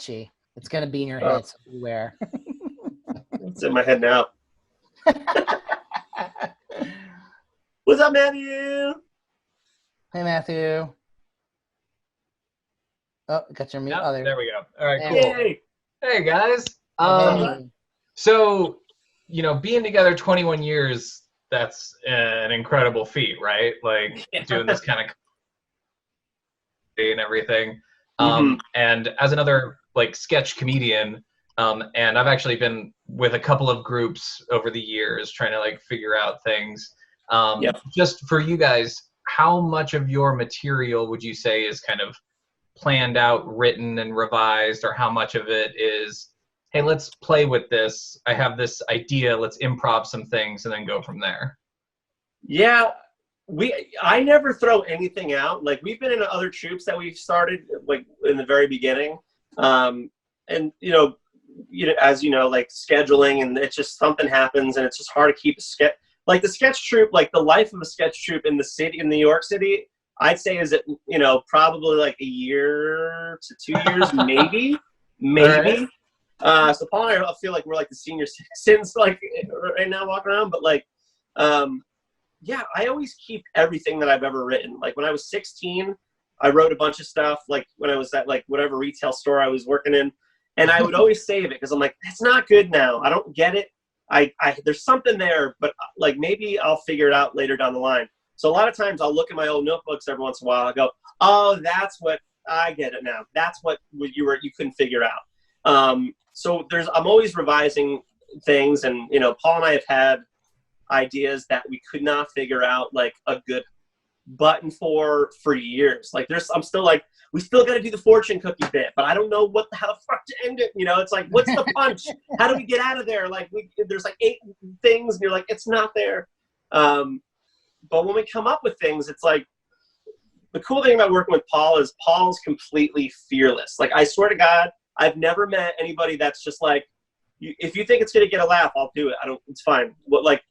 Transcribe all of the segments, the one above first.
catchy. It's gonna be in your head, so beware. It's in my head now. What's up, Matthew? Hey, Matthew. Oh, got your mute. Yep, Oh, there we go. All right, cool. Yay. Hey, guys. Hey. So, you know, being together 21 years, that's an incredible feat, right? Like, doing this kind of and everything. And as another, like, sketch comedian, and I've actually been with a couple of groups over the years trying to, like, figure out things. Just for you guys, how much of your material would you say is kind of planned out, written, and revised, or how much of it is, hey, let's play with this. I have this idea. Let's improv some things and then go from there. Yeah, I never throw anything out. Like, we've been in other troupes that we've started, like, in the very beginning. And, you know, as you know, like, scheduling, and it's just something happens, and it's just hard to keep a sketch. Like, the sketch troupe, like, the life of a sketch troupe in the city, in New York City, I'd say is, you know, probably like a year to 2 years, maybe. Right. So Paul and I feel like we're like the senior citizens, like, right now walking around. But, like, yeah, I always keep everything that I've ever written. Like, when I was 16, I wrote a bunch of stuff, like, when I was at, like, whatever retail store I was working in. And I would always save it because I'm like, it's not good now. I don't get it. There's something there, but, like, maybe I'll figure it out later down the line. So a lot of times I'll look at my old notebooks every once in a while. I go, oh, that's what, I get it now. That's what you couldn't figure out. So I'm always revising things, and, you know, Paul and I have had ideas that we could not figure out, like, a good button for years. Like, I'm still like, we still got to do the fortune cookie bit, but I don't know how the fuck to end it. You know, it's like, what's the punch? How do we get out of there? Like, there's like 8 things, and you're like, it's not there. But when we come up with things, it's like, the cool thing about working with Paul is Paul's completely fearless. Like, I swear to God, I've never met anybody that's just like, if you think it's going to get a laugh, I'll do it. It's fine. Like,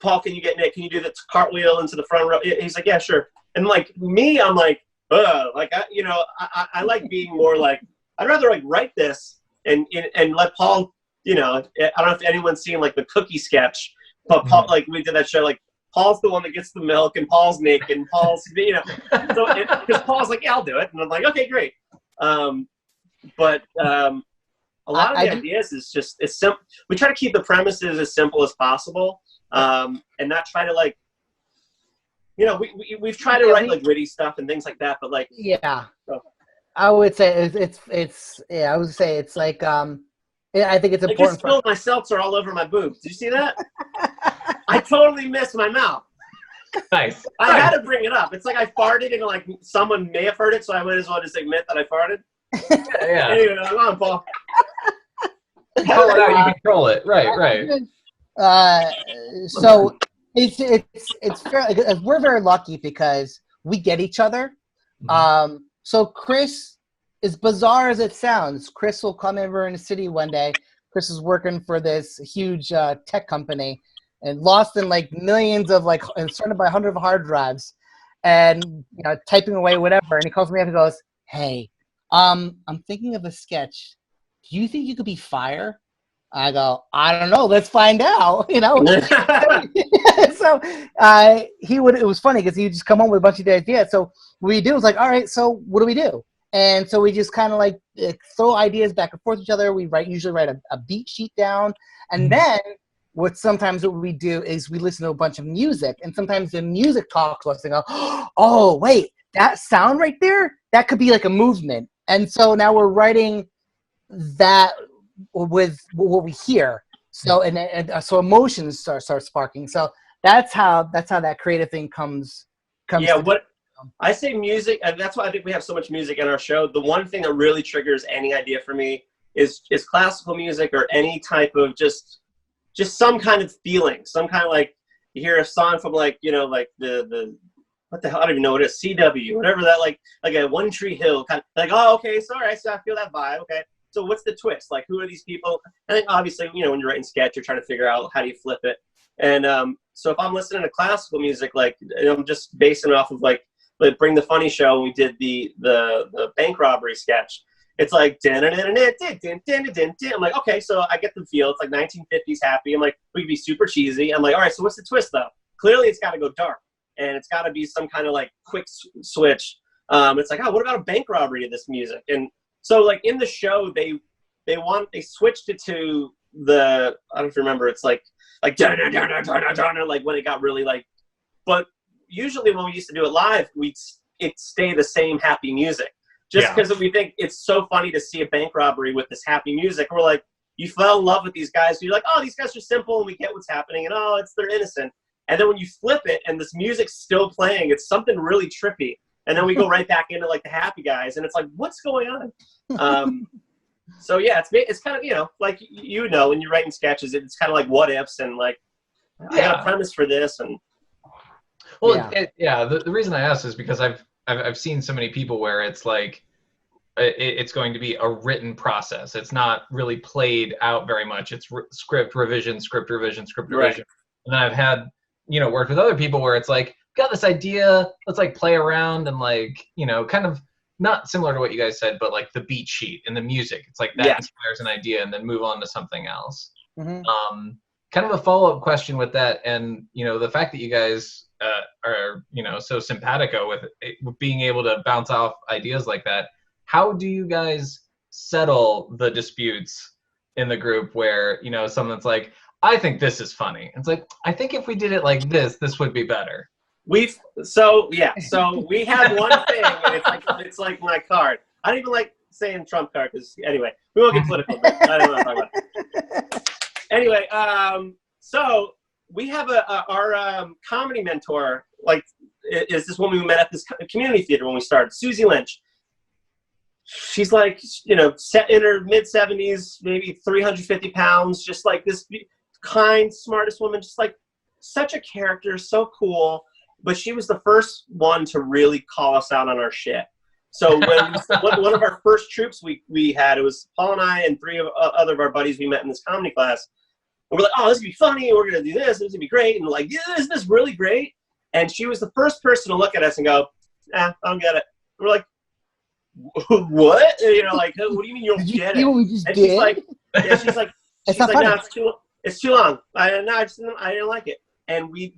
Paul, can you do the cartwheel into the front row? He's like, yeah, sure. And, like, me, I'm like, like, I like being more like, I'd rather, like, write this and let Paul, you know, I don't know if anyone's seen, like, the cookie sketch, but Paul, like, we did that show, like, Paul's the one that gets the milk, and Paul's naked, and Paul's, you know, so because Paul's like, yeah, I'll do it. And I'm like, okay, great. But a lot of the ideas is just, it's simple. We try to keep the premises as simple as possible, and not try to, like, you know, we've tried to write, like, witty stuff and things like that, but, like, yeah, I would say I would say it's like, I think it's important. I just spilled my seltzer all over my boobs. Did you see that? I totally missed my mouth. Nice. I had to bring it up. It's like I farted, and, like, someone may have heard it, so I might as well just admit that I farted. Yeah. Anyway, come on, Paul. Call it out. You control it. Right. So it's fair. We're very lucky because we get each other. So Chris, as bizarre as it sounds, Chris will come over in the city one day. Chris is working for this huge tech company and lost in, like, millions of, like, and surrounded by hundreds of hard drives, and, you know, typing away whatever. And he calls me up and goes, hey, I'm thinking of a sketch. Do you think you could be fire? I go, I don't know. Let's find out. You know. So it was funny because he would just come home with a bunch of ideas. So what we do was like, all right, so what do we do? And so we just kind of, like, throw ideas back and forth to each other. We usually write a beat sheet down, and then what we do is we listen to a bunch of music, and sometimes the music talks to us and go, oh, wait, that sound right there, that could be like a movement. And so now we're writing that with what we hear. So so emotions start sparking. So that's how that creative thing comes. Yeah, I say music, and that's why I think we have so much music in our show. The one thing that really triggers any idea for me is classical music, or any type of just some kind of feeling, some kind of, like, you hear a song from, like, you know, like the what the hell, I don't even know what it is, CW, whatever that, like a One Tree Hill kind of, like, oh, okay, sorry, so I feel that vibe, okay. So what's the twist? Like, who are these people? And then obviously, you know, when you're writing sketch, you're trying to figure out how do you flip it. And so if I'm listening to classical music, like, I'm just basing it off of, like Bring the Funny show, and we did the bank robbery sketch. it's like, I'm like, okay, so I get the feel. It's like 1950s happy. I'm like, we could be super cheesy. I'm like, all right, so what's the twist though? Clearly it's got to go dark, and it's got to be some kind of like quick switch. It's like, oh, what about a bank robbery of this music? And so like in the show, they switched it to the, I don't remember, it's like like when it got really like, but usually when we used to do it live, it'd stay the same happy music. Just because we think it's so funny to see a bank robbery with this happy music. We're like, you fell in love with these guys. You're like, oh, these guys are simple and we get what's happening. And oh, they're innocent. And then when you flip it and this music's still playing, it's something really trippy. And then we go right back into like the happy guys. And it's like, what's going on? So yeah, it's kind of, you know, like, you know, when you're writing sketches, it's kind of like what ifs and like, I got a premise for this. And well, the reason I asked is because I've seen so many people where it's like it's going to be a written process. It's not really played out very much. It's script revision. Right. And then I've had, you know, worked with other people where it's like, got this idea, let's like play around and like, you know, kind of not similar to what you guys said, but like the beat sheet and the music. It's like that inspires an idea and then move on to something else. Mm-hmm. Kind of a follow-up question with that, and you know, the fact that you guys are, you know, so simpatico with being able to bounce off ideas like that. How do you guys settle the disputes in the group where, you know, someone's like, I think this is funny. It's like, I think if we did it like this would be better. So we have one thing, and it's like my card. I don't even like saying Trump card because anyway, we won't get political. But I don't want to talk about it. Anyway, so we have our comedy mentor, like, is this woman we met at this community theater when we started, Susie Lynch. She's like, you know, set in her mid-70s, maybe 350 pounds, just like this kind, smartest woman, just like such a character, so cool. But she was the first one to really call us out on our shit. So when one of our first troops we had, it was Paul and I and three of other of our buddies we met in this comedy class. And we're like, oh, this is going to be funny. We're going to do this. This is going to be great. And like, yeah, isn't this really great? And she was the first person to look at us and go, I don't get it. And we're like, what? And, you know, like, what do you mean you don't get it? And she's like, no, it's too long. I didn't like it. And we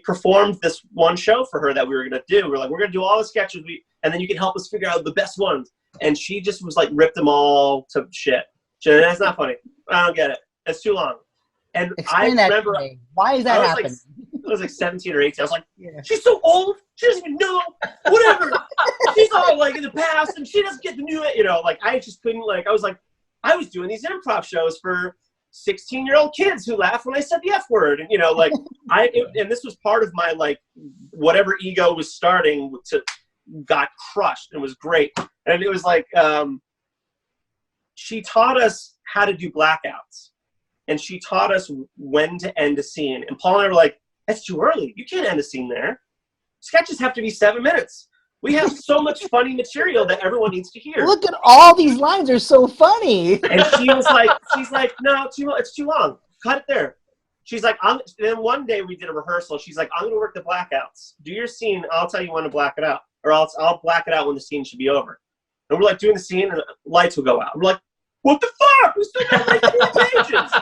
performed this one show for her that we were going to do. We're like, we're going to do all the sketches, and then you can help us figure out the best ones. And she just was like, ripped them all to shit. That's not funny. I don't get it. It's too long. And explain I remember, why is that happening? I was like 17 or 18. I was like, she's so old. She doesn't even know. Whatever. She's all like in the past, and she doesn't get the new. You know, like I just couldn't. Like I was doing these improv shows for 16-year-old kids who laugh when I said the F word, and you know, like and this was part of my like whatever ego was starting to got crushed and was great. And it was like she taught us how to do blackouts. And she taught us when to end a scene. And Paul and I were like, that's too early. You can't end a scene there. Sketches have to be 7 minutes. We have so much funny material that everyone needs to hear. Look at all these lines are so funny. And she's like, no, it's too long. Cut it there. She's like, then one day we did a rehearsal. She's like, I'm going to work the blackouts. Do your scene. I'll tell you when to black it out. Or I'll black it out when the scene should be over. And we're like doing the scene and the lights will go out. We're like, what the fuck? We still got like 4 pages.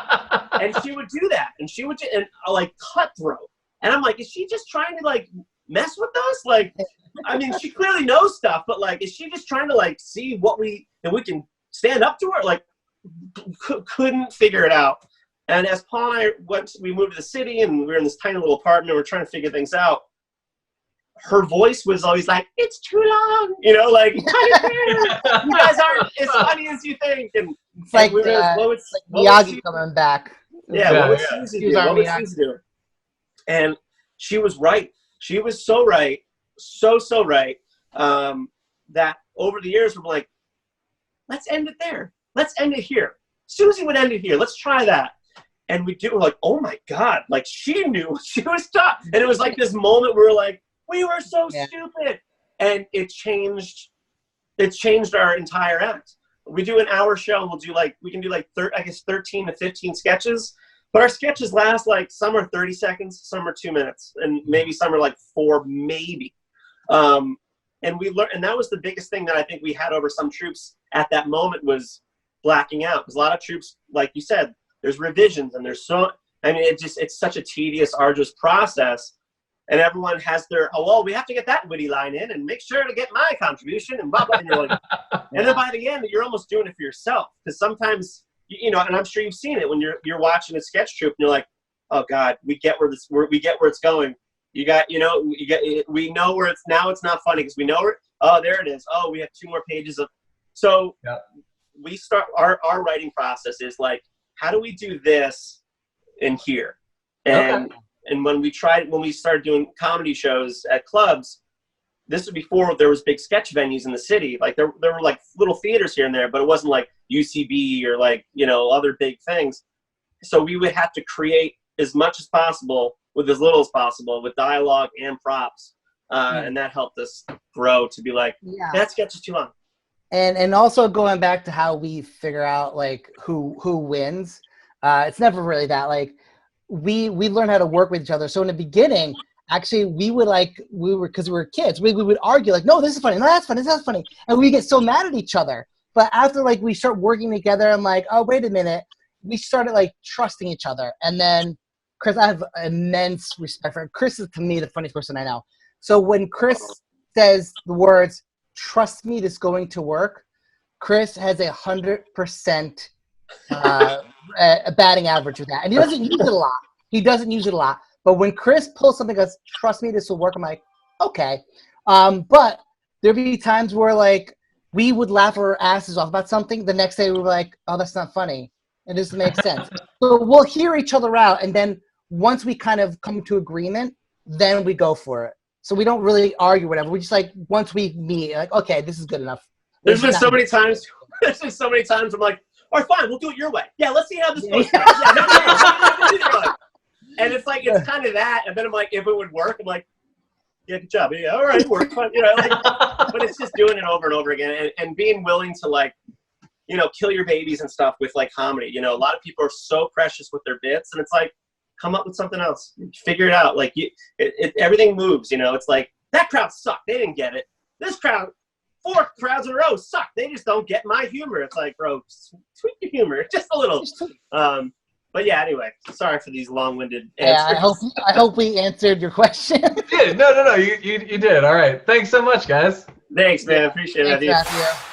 And she would do that. And she would and like cutthroat. And I'm like, is she just trying to like mess with us? Like, I mean, she clearly knows stuff, but like, is she just trying to like see what we can stand up to her? Like, couldn't figure it out. And as Paul and I we moved to the city and we were in this tiny little apartment and we're trying to figure things out. Her voice was always like, it's too long, you know, like, you guys aren't as funny as you think. And it's like, we were, Miyagi coming back. What would Susie do? What would Susie do? And she was right. She was so right, so right, that over the years we're like, let's end it there. Let's end it here. Susie would end it here. Let's try that. And we're like, oh my God, like she knew she was tough. And it was like this moment where we're like, we were so stupid. And it changed our entire act. We do an hour show and we can do like 13 to 15 sketches, but our sketches last like some are 30 seconds, some are 2 minutes, and maybe some are like 4, maybe. And we learned, and that was the biggest thing that I think we had over some troops at that moment was blacking out. Because a lot of troops, like you said, there's revisions and it's such a tedious, arduous process. And everyone has their, oh, well, we have to get that witty line in and make sure to get my contribution and blah, blah. And you're like, and then by the end, you're almost doing it for yourself. Because sometimes, and I'm sure you've seen it when you're watching a sketch troupe and you're like, oh God, we get where it's going. We know where it's not funny because we know where, oh, there it is. Oh, we have 2 more pages of, so we start, our writing process is like, how do we do this in here? And when we started doing comedy shows at clubs, this was before there was big sketch venues in the city. Like there were like little theaters here and there, but it wasn't like UCB or like, other big things. So we would have to create as much as possible with as little as possible with dialogue and props. And that helped us grow to be like, that sketch is too long. And also going back to how we figure out like who wins. It's never really that, like, we learn how to work with each other. So in the beginning, actually, because we were kids, we would argue like, no, this is funny, no, that's funny, that's funny. And we get so mad at each other. But after like we start working together, I'm like, oh, wait a minute. We started like trusting each other. And then Chris, I have immense respect for him. Chris is to me the funniest person I know. So when Chris says the words, trust me, this is going to work, Chris has 100% a batting average with that. And he doesn't use it a lot. But when Chris pulls something and goes, trust me, this will work, I'm like, okay. But there'd be times where like we would laugh our asses off about something. The next day we were like, oh, that's not funny. It doesn't make sense. So we'll hear each other out. And then once we kind of come to agreement, then we go for it. So we don't really argue, whatever. We just like, once we meet, like, okay, this is good enough. There's been so many times I'm like, all right, fine, we'll do it your way. Yeah, let's see how this goes. And it's like, it's kind of that. And then I'm like, if it would work, I'm like, yeah, good job. Yeah, all right, it worked. But it's just doing it over and over again and being willing to like, kill your babies and stuff with like comedy. A lot of people are so precious with their bits and it's like, come up with something else. Figure it out. Like everything moves, It's like, that crowd sucked. They didn't get it. This crowd, 4 crowds in a row suck. They just don't get my humor. It's like, bro, tweak your humor just a little. But yeah, anyway, sorry for these long-winded answers. Yeah, I hope we answered your question. You did. No, you did. All right. Thanks so much, guys. Thanks, man. Appreciate it. Thanks, Matthew.